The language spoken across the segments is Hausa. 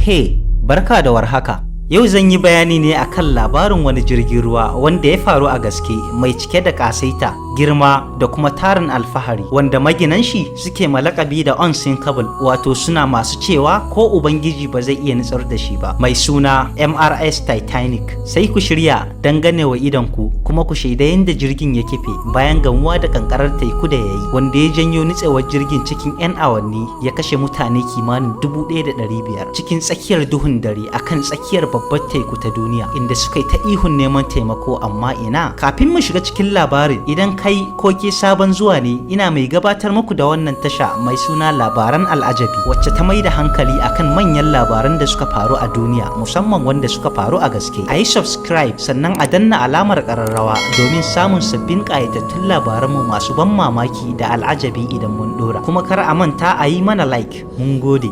Hey, barka da warhaka. Yau zan yi bayani ne akan labarin wani jirgin ruwa wanda ya faru a gaske, mai cike da kasaita, girma da kuma tarin alfahari, wanda maginan shi suke malakabi da unsinkable, wato suna masu cewa ko ubangiji ba zai iya nutsar da shi ba, mai suna MRS Titanic. Sai ku shirya dangane wa idonku kuma ku shaida yadda jirgin ya kife bayan gamuwa da kankarar teku da yayi, wanda ya janyo nutsewar jirgin cikin 'yan awanni, ya kashe mutane kimanin 1,500 cikin tsakiyar duhun dare akan tsakiyar babbar teku ta duniya, inda suka yi ta ihun neman taimako amma ina. Kafin mu shiga cikin labarin, idan kai ko ke sabon zuwa ne, ina mai gabatar muku da wannan tasha mai suna Labaran Al'ajabi, wacce ta mai da hankali akan manyan labaran da suka faru a duniya, musamman wanda suka faru a gaske. A yi subscribe sannan a danna alamar ƙararrawa domin samun sabbin ƙayatattun labaranmu masu ban mamaki da al'ajabi idan mun ɗora. Kuma kar a manta a yi mana like. Mun gode.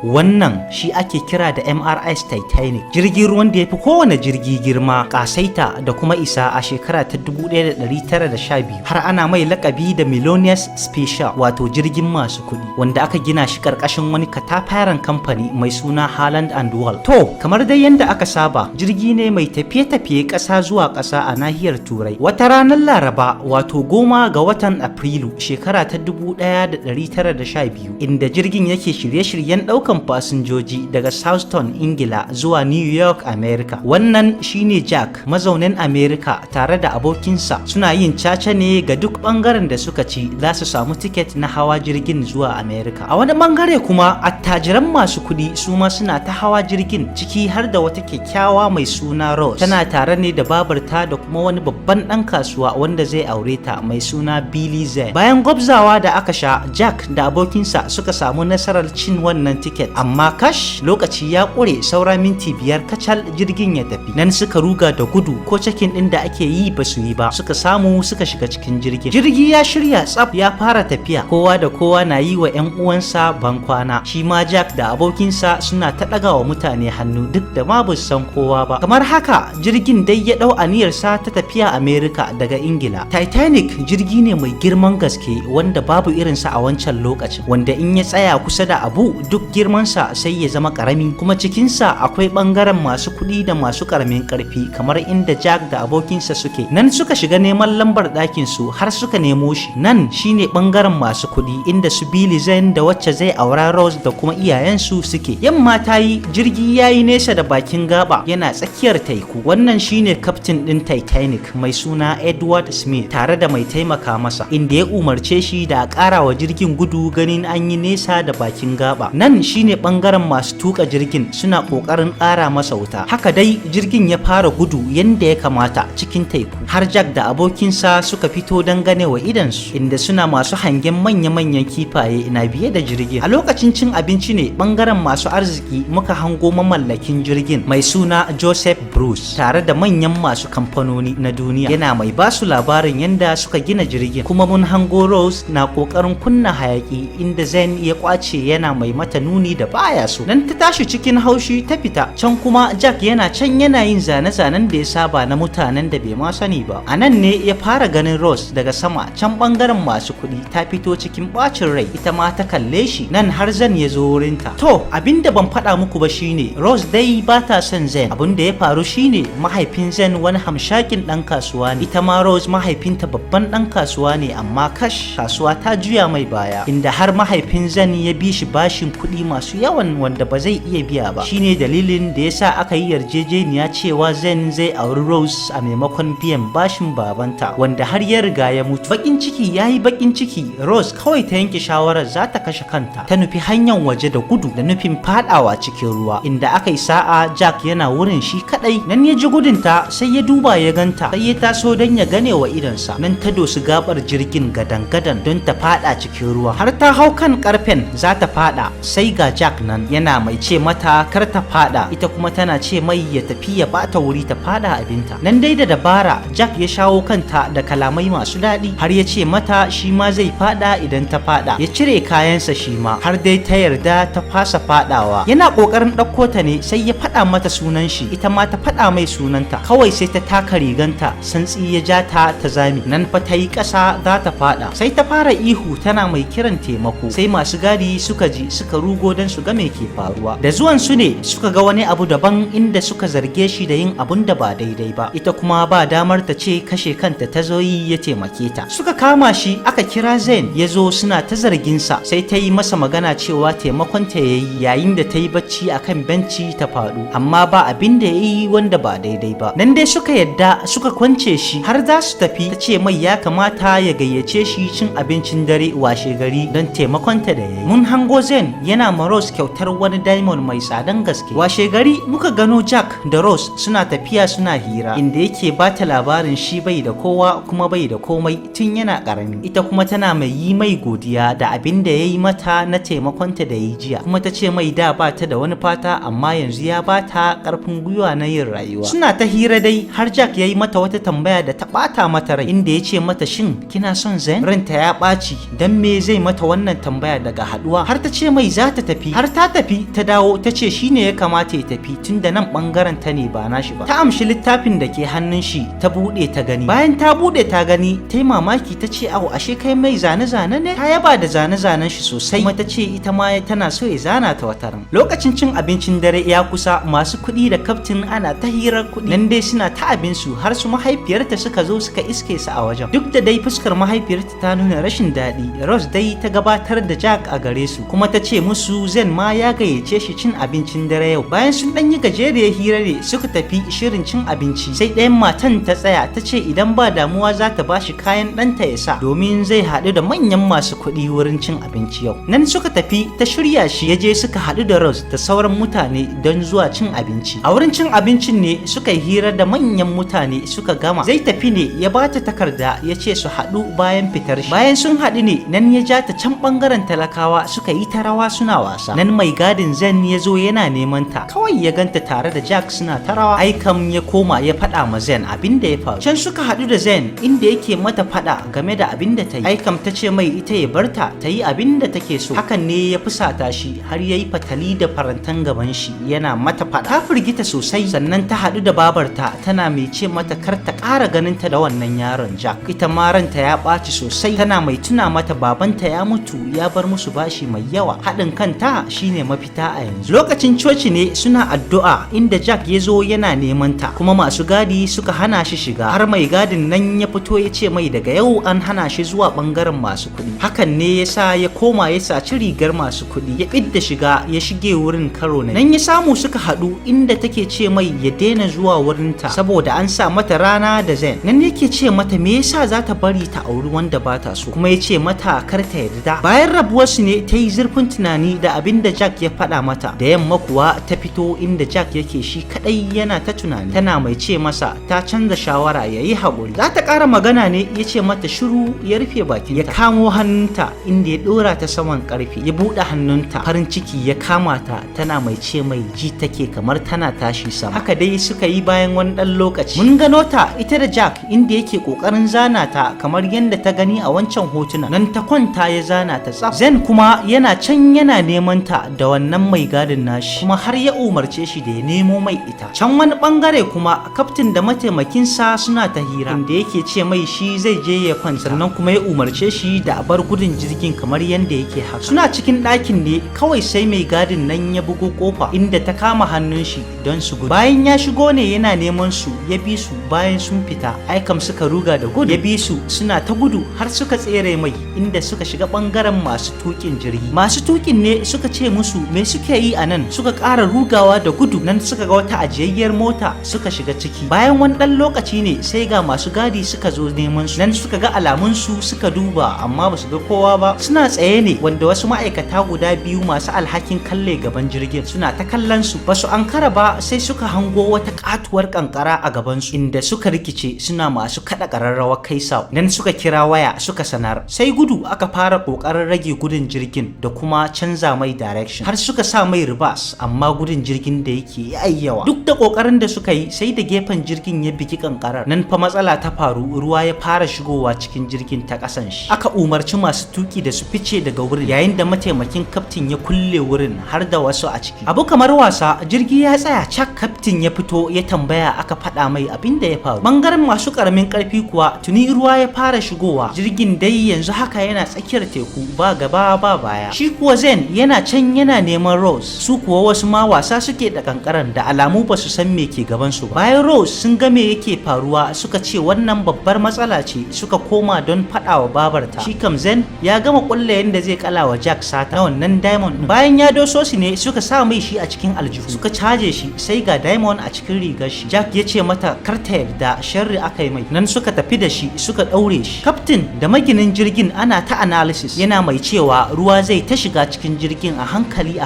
Wannan shi ake kira da MRS Titanic, jirgin ruwan da ya fi kowane jirgi girma, kasaita da kuma isa a shekara ta 1912. Har ana mai lakabi da Millionaires Special, wato jirgin masu kuɗi, wanda aka gina shi karkashin wani katafaren kamfani mai suna Harland and Wolff. To, kamar dai yadda aka saba, jirgi ne mai tafiye-tafiye ƙasa zuwa ƙasa a nahiyar Turai. Wata ranar Laraba, wato 10 ga watan Afrilu shekara ta 1912, inda jirgin yake shirye-shiryen ɗaukar fasinjoji daga Southampton, Ingila zuwa New York, America. Wannan shine Jack, mazaunin America, tare da abokinsa suna yin caca ne ga duk bangaren da suka ci za su samu tiket na hawa jirgin zuwa America. A wani bangare kuma attajiran masu kuɗi su ma suna ta hawa jirgin, ciki har da wata kyakkyawa mai suna Rose. Tana tare ne da babarta da kuma wani babban ɗan kasuwa wanda zai aure ta mai suna Billy Zane. Bayan gwabzawa da aka sha, Jack da abokinsa suka samu nasarar cin wannan tiket, amma kash, lokaci ya ƙure, saura minti 5 kacal jirgin ya tafi. Nan suka ruga da gudu, ko cekin ɗin da ake yi ba su yi ba, suka samu suka shiga cikin jirgin. Jirgi ya shirya tsaf, ya fara tafiya, kowa da kowa na yi wa 'yan uwansa bankwana. Shi ma Jack da abokinsa suna ta ɗaga wa mutane hannu duk da ma ba san kowa ba. Kamar haka jirgin dai ya ɗau aniyarsa ta tafiya America daga Ingila. Titanic jirgi ne mai girman gaske wanda babu irinsa a wancan lokacin, wanda in ya tsaya kusa da abu duk girmansa sai ya zama karami, kuma cikinsa akwai bangaren masu kuɗi da masu karamin karfi, kamar inda Jack da abokinsa suke. Nan suka shiga neman lambar ɗakin su har suka nemo shi. Nan shine bangaren masu kuɗi, inda su Billy Zane da wacce zai aura Rose da kuma iyayensu suke. Yamma ta yi, jirgi yayi nesa da bakin gaba, yana tsakiyar teku. Wannan shine kaftin ɗin Titanic mai suna Edward Smith, tare da mai taimaka masa, inda ya umarce shi da a ƙara wa jirgin gudu ganin an yi nesa da bakin gaba. Nan shine bangaren masu tuka jirgin, suna kokarin ƙara masa wuta. Haka dai jirgin ya fara gudu yanda ya kamata cikin teku, har Jack da abokinsa suka fito don gane wa idansu, inda suna masu hangen manya-manyan kifaye na biye da jirgin. A lokacin cin abinci ne bangaren masu arziki muka hango mamallakin jirgin mai suna Joseph Bruce, tare da manyan masu kamfanoni na duniya, yana mai basu labarin yanda suka gina jirgin. Kuma mun hango Rose na kokarin kunna hayaki, inda Zane ya kwace yana mai mata nuni da baya so. Nan ta tashi cikin haushi ta fita. Can kuma Jack yana can yana yin zane-zanen da ya saba na mutanen da bai ma sani ba. A nan ne ya fara ganin Rose daga sama, can bangaren masu kuɗi, ta fito cikin bacin rai, ita ma ta kalle shi. Nan har Zane ya zo wurinta. To, abinda ban faɗa muku ba shine Rose dai ba ta son Zane. Abinda ya faru shine mahaifin Zane wani hamshakin ɗan kasuwa ne, ita ma Rose mahaifinta babban ɗan kasuwa ne, amma kash, kasuwa ta juya mai baya, inda har mahaifin Zane ya bi shi bashin kuɗi masu yawan wanda ba zai iya biya ba. Shine dalilin da yasa aka yi yarjejeniya cewa Zane zai auri Rose a maimakon biyan bashin babanta, wanda har ya riga ya mutu. Bakin ciki yayi bakin ciki, Rose kawai ta yanke shawarar za ta kashe kanta, ta nufi hanyar waje da gudu da nufin fadawa cikin ruwa, inda aka yi sa'a Jack yana wurin shi kadai. Nan ya ji gudunta, sai ya duba ya ganta, sai ya taso don ya gane wa idonsa. Nan ta dosi gabar jirgin gadan-gadan don ta fada cikin ruwa, har ta hau kan karfen za ta fada, sai ga Jack nan yana mai ce mata kar ta fada, ita kuma tana ce mai ya tafi ya bata wuri ta fada abinta. Nan dai da dabara Jack ya shawo kanta da kalamai masu daɗi har ya ce mata shi ma zai fada idan ta fada, ya cire kayansa shi ma har dai ta yarda ta fasa fadawa. Yana kokarin ɗauko ta ne sai ya faɗa mata sunan shi, ita ma ta faɗa mai sunanta, kawai sai ta taka riganta santsi ya ja ta zami. Nan fa ta yi ƙasa za ta fada, sai ta fara ihu tana mai kiran taimako, sai masu gadi suka ji suka rugo don su ga me ke faruwa. Da zuwan su ne suka ga wani abu daban inda suka zarge shi da yin abun da ba daidai ba, ita kuma ba damar ta ce kashe kanta ta zo yi ya taimake ta. Suka kama shi aka kira Zen ya zo suna ta zargin sa, sai ta yi masa magana cewa taimakon ta yayi yayin da ta yi bacci akan benci ta faɗo, amma ba abin da yayi wanda ba daidai ba. Nan dai suka yadda suka kwance shi har za su tafi, ta ce mai ya kamata ya gayyace shi cin abincin dare washe gari don taimakon ta da yayi. Mun hango Zen yana ma Rose kyautar wani diamond mai tsadan gaske. Washe gari muka gano Jack da Rose suna tafiya suna hira, inda yake ba ta labarin shi bai da kowa kuma bai da komai tun yana karami, ita kuma tana mai yi mai godiya da abin da ya yi mata na taimakonta da yi jiya, kuma ta ce mai da ba ta da wani fata amma yanzu ya ba ta karfin gwiwa na yin rayuwa. Suna ta hira dai har Jack ya yi mata wata tambaya da ta bata mata rai, inda ya ce mata shin kina son Zen? Ranta ya ɓaci dan me zai mata wannan tambaya daga haduwa, har ta ce mai za ta tafi, har ta tafi ta dawo ta ce shine ya kamata ya tafi tun da nan bangaren ta ne ba nashi ba. Ta amshi littafin da ke hannun shi ta bude ta gani, bayan ta bude ta gani ta yi mamaki ta ce au ashe kai mai zane-zane ne. Ta yaba da zane-zanen shi sosai kuma ta ce ita ma tana so ya zana ta wataran. Lokacin cin abincin dare ya kusa, masu kuɗi da kaftin ana ta hirar kuɗi, nan dai suna ta abin su har su mahaifiyarta suka zo suka iske su a wajen. Duk da dai fuskar mahaifiyarta ta nuna rashin daɗi, Rose dai ta gabatar da Jack a gare su kuma ta ce musu Zen ma ya gayyace shi cin abincin dare yau. Bayan sun ɗan yi gajeriyar hira ne suka tafi shirin cin abinci, sai ɗayan matan ta tsaya ta ce idan ba damuwa za ta ba shi kayan ɗanta ya sa domin zai haɗu da manyan masu kuɗi wurin cin abinci yau. Nan suka tafi ta shirya shi ya je suka haɗu da Rose da sauran mutane don zuwa cin abinci. A wurin cin abincin ne suka yi hira da manyan mutane suka gama, zai tafi ne ya ba ta takarda ya ce su haɗu bayan fitar shi. Bayan sun haɗu ne nan ya ja ta can ɓangaren talakawa suka yi ta rawa suna wasa. Nan mai gadin Zen ya zo yana neman ta, kawai ya ganta tare da Jack suna ta rawa. Aikam ya koma ya faɗa ma Zen abin da ya faru. Can suka haɗu da Zen inda yake mata faɗa game da abin da ta yi. Aikam ta ce mai ita ya barta ta yi abin da take so. Hakan ne ya fusata shi har ya yi fatali da farantan gaban shi yana mata faɗa. Ta firgita sosai, sannan ta haɗu da babarta tana mai ce mata kar ta ƙara ganin ta da wannan yaron Jack. Ita ma ranta ya ɓaci sosai, tana mai tuna mata babanta ya mutu ya bar musu bashi mai yawa. Haɗin kanta shine mafita a yanzu. Lokacin coci ne suna addu'a inda Jack ya zo yana neman ta, kuma masu gadi suka hana shi shiga, har mai gadin nan ya fito ya ce mai daga yau an hana shi zuwa bangaren masu kuɗi. Hakan ne ya sa ya koma ya saci rigar masu kuɗi ya ɓidda shiga ya shige wurin karo na. Nan ya samu suka haɗu inda take ce mai ya daina zuwa wurinta saboda an sa mata rana da Zen. Nan yake ce mata me yasa za ta bari ta auri wanda ba ta so, kuma ya ce mata kar ta yarda. Bayan rabuwarsu ne ta yi zurfin tunani da abin da Jack ya faɗa mata. Da yamma kuwa ta fito inda Jack yake shi kadai yana ta tunani, tana mai ce masa ta canza shawara ya yi haƙuri. Za ta ƙara magana ne ya ce mata shiru ya rufe bakin, ya kamo hannunta inda ya ɗora ta saman ƙarfe, ya buɗe hannunta, farin ciki ya kama ta, tana mai ce mai ji take kamar tana tashi sama. Haka dai suka yi bayan wani ɗan lokaci. Mun gano ta ita da Jack inda yake ƙoƙarin zana ta kamar yadda ta gani a wancan hotuna. Nan ta kwanta ya zana ta tsaf. Zen kuma yana can yana neman ta da wannan mai gadin nashi, kuma har ya umarce shi da ya nemo mai ita. Can wani bangare kuma kaftin da mataimakinsa suna ta hira inda yake ce mai shi zai je ya kwanta, sannan kuma ya umarce shi da a bar gudun jirgin kamar yadda yake haka. Suna cikin ɗakin ne kawai sai mai gadin nan ya bugo kofa inda ta kama hannun shi don su gudu. Bayan ya shigo ne yana neman su ya bi su, bayan sun fita Aikam suka ruga da gudu ya bi su suna ta gudu har suka tsere mai inda suka shiga bangaren masu tukin jirgi. Masu tukin ne suka ce musu me suke yi a nan, suka ƙara rugawa da gudu. Nan suka ga wata ajiyayyar mota suka shiga ciki. Bayan wani ɗan lokaci ne sai ga masu gadi suka zo neman su. Nan suka ga alamun su suka duba amma ba su ga kowa ba. Suna tsaye ne wanda wasu ma'aikata guda biyu masu alhakin kalle gaban jirgin suna ta kallon su. Ba su ankara ba sai suka hango wata katuwar kankara a gaban su inda suka rikice suna masu kada ƙararrawar kai sa. Nan suka kira waya suka sanar. Sai gudu aka fara ƙoƙarin rage gudun jirgin da kuma canza mai direction har suka sa mai reverse, amma gudun jirgin da yake yayi yawa. Duk da kokarin da suka yi sai da gefen jirgin ya bigi kankarar. Nan fa matsala ta faru, ruwa ya fara shigowa cikin jirgin ta kasan shi. Aka umarci masu tuki da su fice daga wurin, yayin da mataimakin kaftin ya kulle wurin har da wasu a ciki. Abu kamar wasa, jirgi ya tsaya cak. Kaftin ya fito ya tambaya, aka faɗa mai abin da ya faru. Bangaren masu karamin karfi kuwa tuni ruwa ya fara shigowa. Jirgin dai yanzu haka yana tsakiyar teku, ba gaba ba baya. Shi kuwa Zen yana can yana neman Rose, su kuwa wasu ma wasa suke da kankaran, da alamu ba su san me ke gaban su ba. Bayan Rose sun ga me yake faruwa, suka ce wannan babbar matsala ce, suka koma don faɗa wa babarta. Shi kam Zen ya gama kulle yanda zai kala wa Jack sata na wannan diamond din. Bayan ya doso shi ne suka sa mai shi a cikin aljihu, suka caje shi, sai ga diamond a cikin rigar shi. Jack ya ce mata kar ta yarda, sharri aka yi mai. Nan suka tafi da shi suka daure shi. Captain da maginin jirgin ana ta analysis, yana mai cewa ruwa zai ta shiga cikin jirgin a hankali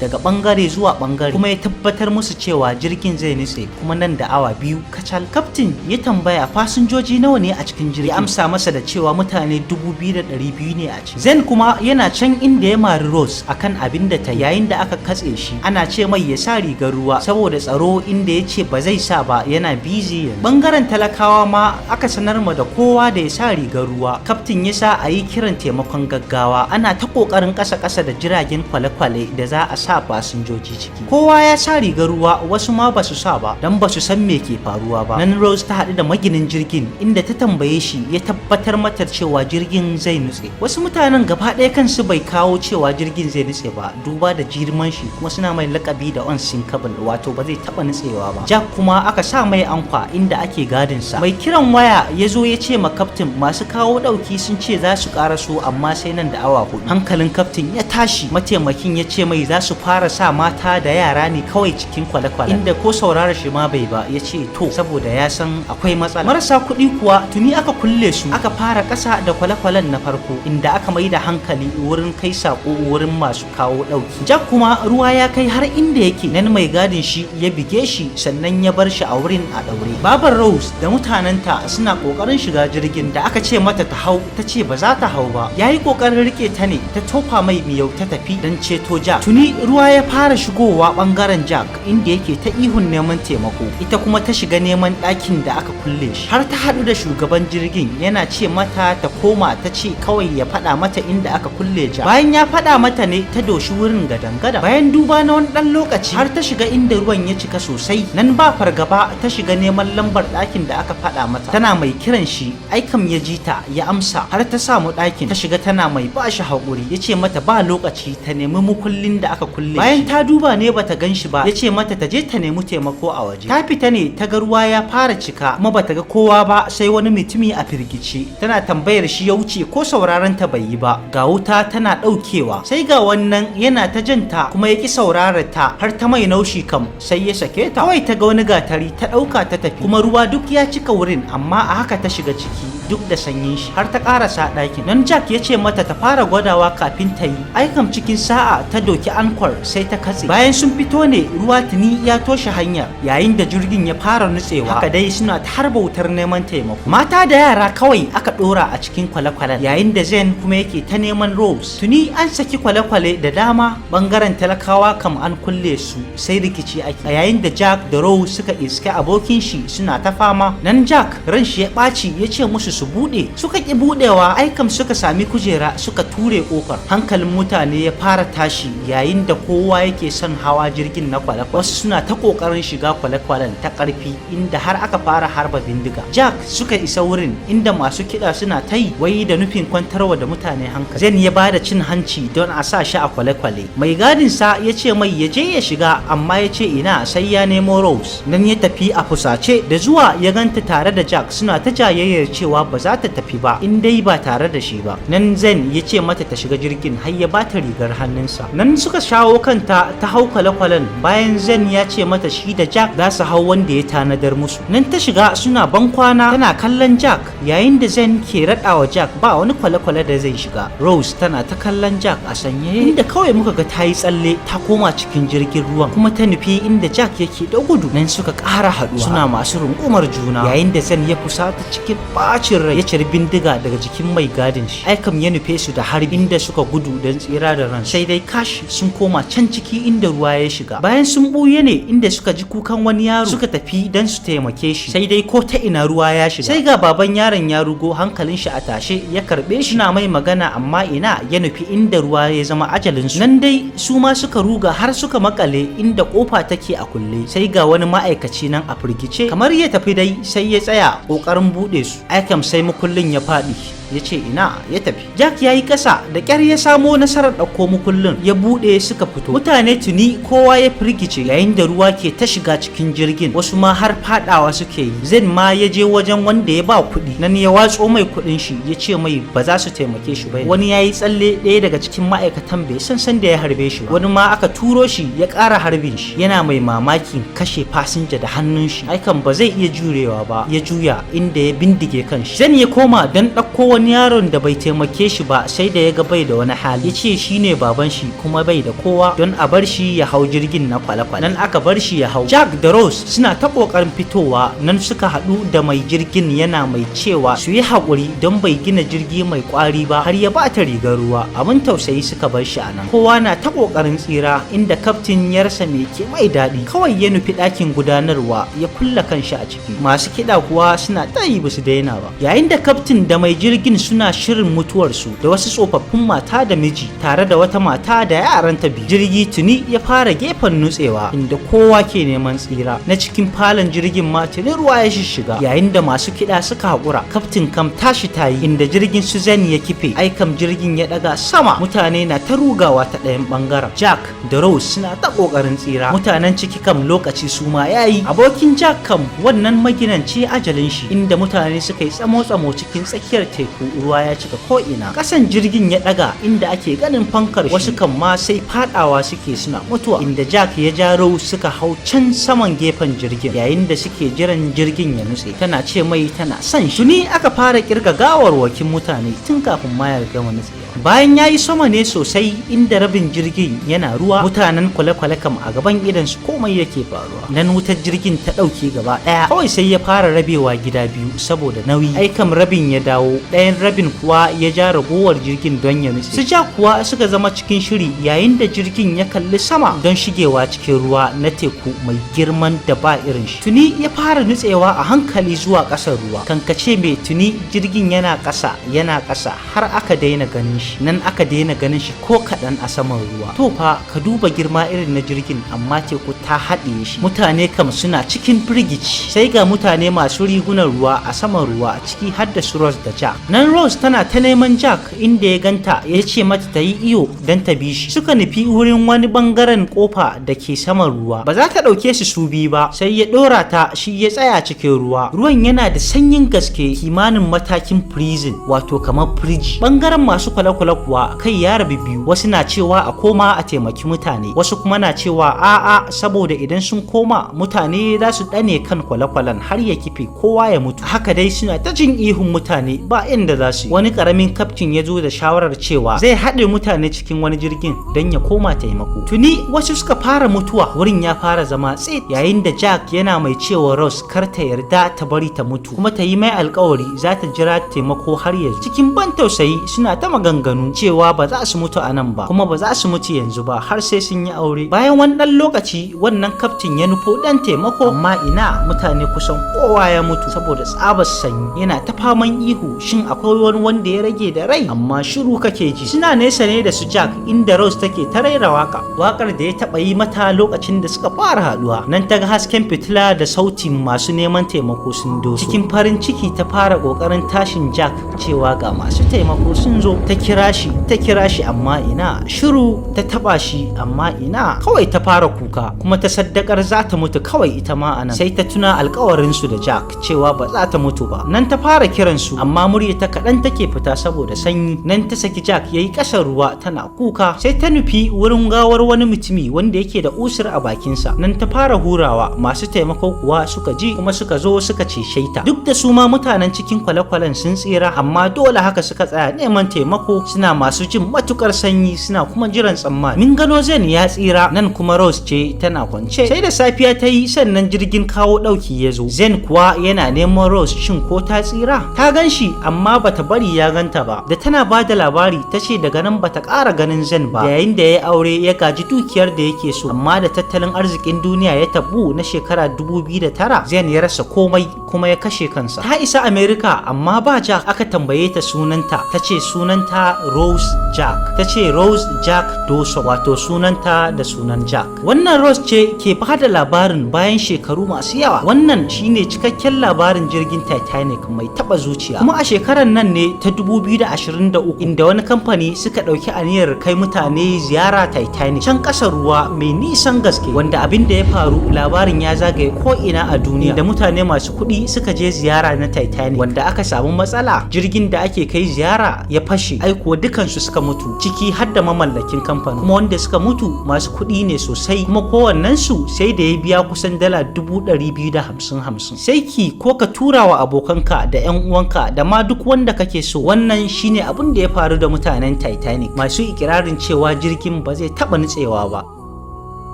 daga bangare zuwa bangare, kuma ya tabbatar musu cewa jirgin zai nutse kuma nan da awa 2 kacal. Captain ya tambaya fasinjoji nawa ne a cikin jirgin, ya amsa masa da cewa mutane 2200 ne a ciki. Zen kuma yana can inda ya mari Rose akan abin da ta, yayin da aka katse shi ana ce mai ya sa rigar ruwa saboda tsaro, inda ya ce ba zai sa ba, yana busy yanzu. Bangaren talakawa ma aka sanar ma da kowa da ya sa rigar ruwa. Captain ya sa a yi kiran taimakon gaggawa, ana ta kokarin kasa da jiragen kwale-kwale da za a sa fasinjoji ciki. Kowa ya sa rigar ruwa, wasu ma ba su sa ba dan ba su san me ke faruwa ba. Nan Rose ta haɗu da maginin jirgin, inda ta tambaye shi ya tabbatar mata cewa jirgin zai nutse. Wasu mutanen gaba ɗaya kansu bai kawo cewa jirgin zai nutse ba, duba da girman shi, kuma suna mai lakabi da unsinkable, wato ba zai taba nutsewa ba. Jack kuma aka sa mai ankwa inda ake gadin sa. Mai kiran waya ya zo ya ce ma kaftin masu kawo dauki sun ce za su karaso amma sai nan da awa 4. Hankalin kaftin ya tashi, mataimakin ya ce mai za su fara sa mata da yara ne kawai cikin kwale-kwale, inda ko saurara shi ma bai ba, ya ce to saboda ya san akwai matsala. Marasa kuɗi kuwa tuni aka kulle su, aka fara ƙasa da kwale-kwalen na farko, inda aka mai da hankali wurin kai sako wurin masu kawo dauki. Jack kuma ruwa ya kai har inda yake, nan mai gadin shi ya bige shi sannan ya bar shi a wurin a daure. Babar Rose da mutanenta suna kokarin shiga jirgin, da aka ce mata ta hau ta ce ba za ta hau ba. Yayi kokarin rike ta ne, ta tofa mai miyau ta tafi dan ceto Jack. Tuni ruwa ya fara shigowa bangaren Jack, inda yake ta ihun neman taimako. Ita kuma ta shiga neman ɗakin da aka kulle shi, har ta haɗu da shugaban jirgin, yana ce mata ta koma, ta ce kawai ya faɗa mata inda aka kulle Jack. Bayan ya faɗa mata ne ta doshi wurin gadan-gadan. Bayan duba na wani ɗan lokaci har ta shiga inda ruwan ya cika sosai. Nan ba fargaba ta shiga neman lambar ɗakin da aka faɗa mata, tana mai kiran shi. Aikam ya ji ta ya amsa, har ta samu ɗakin ta shiga, tana mai ba shi haƙuri. Ya ce mata ba lokaci ta nemi mukullin da aka kulle. Bayan ta duba ne bata gan shi ba, ya ce mata ta je ta nemi taimako a waje. Ta fita ne ta ga ruwa ya fara cika, kuma bata ga kowa ba sai wani mutumi a firgice. Tana tambayar shi ya wuce ko sauraron ta bai yi ba. Ga wuta tana ɗaukewa, sai ga wannan yana ta janta kuma ya ki saurarar ta, har ta mai naushi kam sai ya sake ta. Kawai ta ga wani gatari ta ɗauka ta tafi, kuma ruwa duk ya cika wurin, amma a haka ta shiga ciki duk da sanyin shi har ta karasa ɗakin. Nan Jack ya ce mata ta fara gwadawa kafin ta yi. Aikam cikin sa'a ta doki ankwar sai ta katse. Bayan sun fito ne ruwa tuni ya toshe hanyar, yayin da jirgin ya fara nutsewa. Haka dai suna ta harba wutar neman taimako. Mata da yara kawai aka ɗora a cikin kwale-kwalen, yayin da Zen kuma yake ta neman Rose. Tuni an saki kwale-kwale da dama, bangaren talakawa kam an kulle su sai rikici ake. A yayin da Jack da Rose suka iske abokin shi suna ta fama. Nan Jack ran shi ya ɓaci, ya ce musu su buɗe. Suka ki buɗewa, aikam suka sami kujera suka ture kofar. Hankalin mutane ya fara tashi, yayin da kowa yake son hawa jirgin na kwale-kwale. Wasu suna ta kokarin shiga kwale-kwalen ta ƙarfi, inda har aka fara harba bindiga. Jack suka isa wurin inda masu kiɗa suna ta yi, wai da nufin kwantarwa da mutane hankali. Zen ya bada cin hanci don a sa shi a kwale-kwale. Mai gadin sa ya ce mai ya je ya shiga, amma ya ce ina sai ya nemo Rose. Nan ya tafi a fusace, da zuwa ya ganta tare da Jack suna ta jayayyar cewa ba za ta tafi ba in dai ba tare da shi ba. Nan Zen ya ce mata ta shiga jirgin, har ya bata rigar hannunsa. Nan suka shawo kanta ta hau kwale-kwalen, bayan Zen ya ce mata shi da Jack za su hau wanda ya tanadar musu. Nan ta shiga suna bankwana, tana kallon Jack, yayin da Zen ke raɗawa Jack ba wani kwale-kwale da zai shiga. Rose tana ta kallon Jack a sanye, inda kawai muka ga ta yi tsalle ta koma cikin jirgin ruwan, kuma ta nufi inda Jack yake da gudu. Nan suka ƙara haɗuwa suna masu rungumar juna, yayin da Zen ya fusata cikin ɓacin bacin rai ya ciri bindiga daga jikin mai gadin shi. Aikam ya nufe su da harbi inda suka gudu don tsira da ran. Sai dai kash sun koma can ciki inda ruwa ya shiga. Bayan sun buye ne inda suka ji kukan wani yaro suka tafi don su taimake shi. Sai dai ko ta ina ruwa ya shiga. Sai ga baban yaron ya rugo hankalin shi a tashe ya karbe shi na mai magana amma ina ya nufi inda ruwa ya zama ajalin su. Nan dai su ma suka ruga har suka makale inda kofa take a kulle. Sai ga wani ma'aikaci nan a firgice kamar ya tafi dai sai ya tsaya kokarin bude su. Aikam sai mukullin ya faɗi ya ce ina ya tafi. Jack ya yi ƙasa da ƙyar ya samo nasarar ɗauko mukullin ya buɗe suka fito. Mutane tuni kowa ya firgice yayin da ruwa ke ta shiga cikin jirgin, wasu ma har faɗawa suke yi. Zen ma ya je wajen wanda ya ba kuɗi nan ya watso mai kuɗin shi ya ce mai ba za su taimake shi ba. Wani ya yi tsalle, ɗaya daga cikin ma'aikatan bai san da ya harbe shi ba. Wani ma aka turo shi ya ƙara harbin shi yana mai mamakin kashe fasinja da hannun shi. Aikan ba zai iya jurewa ba ya juya inda ya bindige kanshi. Zen ya koma don ɗauko wani yaron da bai taimake shi ba sai da ya ga bai da wani hali ya ce shi ne baban shi kuma bai da kowa don a bar shi ya hau jirgin na kwale-kwale. Nan aka bar shi ya hau. Jack da Rose suna ta kokarin fitowa nan suka haɗu da mai jirgin yana mai cewa su yi haƙuri don bai gina jirgi mai ƙwari ba har ya bata rigar ruwa. Abin tausayi suka bar shi a nan. Kowa na ta kokarin tsira inda kaftin ya rasa me ke mai daɗi kawai ya nufi ɗakin gudanarwa ya kulla kanshi a ciki. Masu kiɗa kuwa suna ta yi basu daina ba. Yayin da kaftin da mai jirgin suna shirin mutuwarsu da wasu tsofaffin mata da miji tare da wata mata da yaranta biyu. Jirgi tuni ya fara gefen nutsewa inda kowa ke neman tsira. Na cikin falon jirgin ma tuni ruwa ya shishiga yayin da masu kiɗa suka haƙura. Kaftin kam tashi tayi inda jirgin su Zen ya kife. Aikam jirgin ya ɗaga sama, mutane na ta rugawa ta ɗayan ɓangaren. Jack da Rose suna ta ƙoƙarin tsira. Mutanen ciki kam lokaci su ma yayi. Abokin Jack kam wannan maginanci ajalin shi inda mutane suka yi tsamo-tsamo cikin tsakiyar teku, ruwa ya cika ko'ina. Kasan jirgin ya ɗaga inda ake ganin fankar shi. Wasu kan ma sai faɗawa suke suna mutuwa inda Jack ya ja Rose suka hau can saman gefen jirgin yayin da suke jiran jirgin ya nutse. Tana ce mai tana son shi. Tuni aka fara kirga gawarwakin mutane tun kafin ma ya gama nutsewa. Bayan ya yi sama ne sosai inda rabin jirgin yana ruwa, mutanen kwale-kwale kam a gaban idansu komai yake faruwa. Nan wutar jirgin ta ɗauke gaba ɗaya kawai sai ya fara rabewa gida biyu saboda nauyi. Aikam rabin ya dawo, ɗayan rabin kuwa ya ja ragowar jirgin don ya nutse. Su Jack kuwa suka zama cikin shiri yayin da jirgin ya kalli sama don shigewa cikin ruwa na teku mai girman da ba irin shi. Tuni ya fara nutsewa a hankali zuwa ƙasar ruwa. Kankace mai tuni jirgin yana ƙasa har aka daina ganin shi. Nan aka daina ganin shi ko kaɗan a saman ruwa. To fa ka duba girma irin na jirgin amma teku ta haɗiye shi. Mutane kam suna cikin firgici. Sai ga mutane masu rigunan ruwa a saman ruwa ciki har da su Rose da Jack. Nan Rose tana ta neman Jack inda ya ganta ya ce mata ta yi iyo don ta bi shi. Suka nufi wurin wani bangaren kofa da ke saman ruwa. Ba za ta ɗauke su biyu ba sai ya ɗora ta shi ya tsaya cikin ruwa. Ruwan yana da sanyin gaske kimanin matakin freezing wato kamar firiji. Bangaren masu kwale-kwale kuwa kai ya rabu biyu. Wasu na cewa a koma a taimaki mutane, wasu kuma na cewa a'a saboda idan sun koma mutane za su ɗane kan kwale-kwalen har ya kife kowa ya mutu. Haka dai suna ta jin ihun mutane ba inda za su yi. Wani karamin kaftin ya zo da shawarar cewa zai haɗe mutane cikin wani jirgin don ya koma taimako. Tuni wasu suka fara mutuwa, wurin ya fara zama tsit yayin da Jack yana mai cewa Rose kar ta yarda ta bari ta mutu kuma ta yi mai alkawari za ta jira taimako har yanzu. Cikin ban tausayi suna ta maganganu cewa ba za su mutu a nan ba kuma ba za su mutu yanzu ba har sai sun yi aure. Bayan wani ɗan lokaci wannan kaftin ya nufo ɗan taimako amma ina mutane kusan kowa ya mutu saboda tsabar sanyi. Yana ta faman ihu shin akwai wani wanda ya rage da rai, amma shiru kake ji. Suna nesa ne da su Jack inda Rose take ta raira wakar da ya taba yi mata lokacin da suka fara haduwa. Nan ta ga hasken fitila da sautin masu neman taimako sun doso. Cikin farin ciki ta fara kokarin tashin Jack cewa ga masu taimako sun zo. Ta kira shi amma ina shiru. Ta taba shi amma ina kawai ta fara kuka kuma ta saddakar za ta mutu kawai ita ma anan. Sai ta tuna alkawarin su da Jack cewa ba za ta mutu ba. Nan ta fara kiran su amma murya ta kaɗan take fita saboda sanyi. Nan ta saki Jack yayi ƙasar ruwa tana kuka, sai ta nufi wurin gawar wani mutumi wanda yake da usur a bakinsa. Nan ta fara hurawa, masu taimako kuwa suka ji kuma suka zo suka cece ta. Duk da su ma mutanen cikin kwale-kwalen sun tsira, amma dole haka suka tsaya neman taimako, suna masu jin matukar sanyi suna kuma jiran tsammani. Min gano Zen ya tsira, nan kuma Rose ce tana kwance. Sai da safiya ta yi sannan jirgin kawo ɗauki ya zo. Zen kuwa yana neman Rose shin ko ta tsira. Ta gan shi amma bata bari ya ganta ba. Da tana ba da labari ta ce daga nan bata ƙara ganin Zen ba. Yayin da ya aure ya gaji dukiyar da yake so, amma da tattalin arzikin duniya ya tabu na shekara 2009, Zen ya rasa komai kuma ya kashe kansa. Ta isa America amma ba Jack. Aka tambaye ta sunanta, ta ce sunanta Rose Jack. Ta ce Rose Jack Dawson, wato sunanta da sunan Jack. Wannan Rose ce ke bada labarin bayan shekaru masu yawa. Wannan shine cikakken labarin jirgin Titanic mai taba zuciya. Kuma a shekarar nan ne ta 2023 inda wani kamfani suka dauki aniyar kai mutane ziyara Titanic can kasar ruwa mai nisan gaske, wanda abin da ya faru labarin ya zagaye ko ina a duniya, da mutane masu kuɗi suka je ziyara na Titanic, wanda aka samu matsala, jirgin da ake kai ziyara ya fashe, aikuwa dukansu suka mutu, ciki har da mamallakin kamfanin. Kuma wanda suka mutu masu kuɗi ne sosai, kuma kowannensu sai da ya biya kusan dala 250,000. Sai ki ko ka tura wa abokanka da 'yan uwanka da ma duk wanda kake so. Wannan shine abin da ya faru da mutanen Titanic, masu ikirarin cewa jirgin ba zai taɓa nutsewa ba.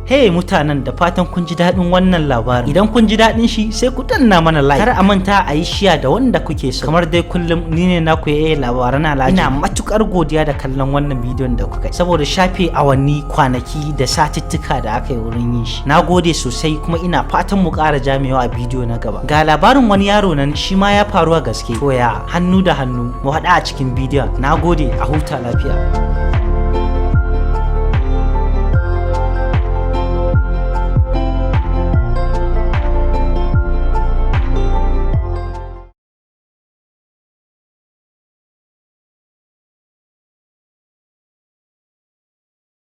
Hey mutanen, da fatan kun ji daɗin wannan labarin. Idan kun ji daɗin shi sai ku danna mana like. Kar a manta a yi shiya da wanda kuke so. Kamar dai kullum ni ne naku labaran Alhaji. Ina matukar godiya da kallon wannan bidiyon da kuka yi, saboda shafe awanni, kwanaki da satuttuka da aka yi wurin yin shi. Na gode sosai, kuma ina fatan mu ƙara jamewa a bidiyo na gaba. Ga labarin wani yaro nan shi ma ya faru a gaske. To ya hannu da hannu mu haɗa a cikin bidiyon. Na gode, a huta lafiya.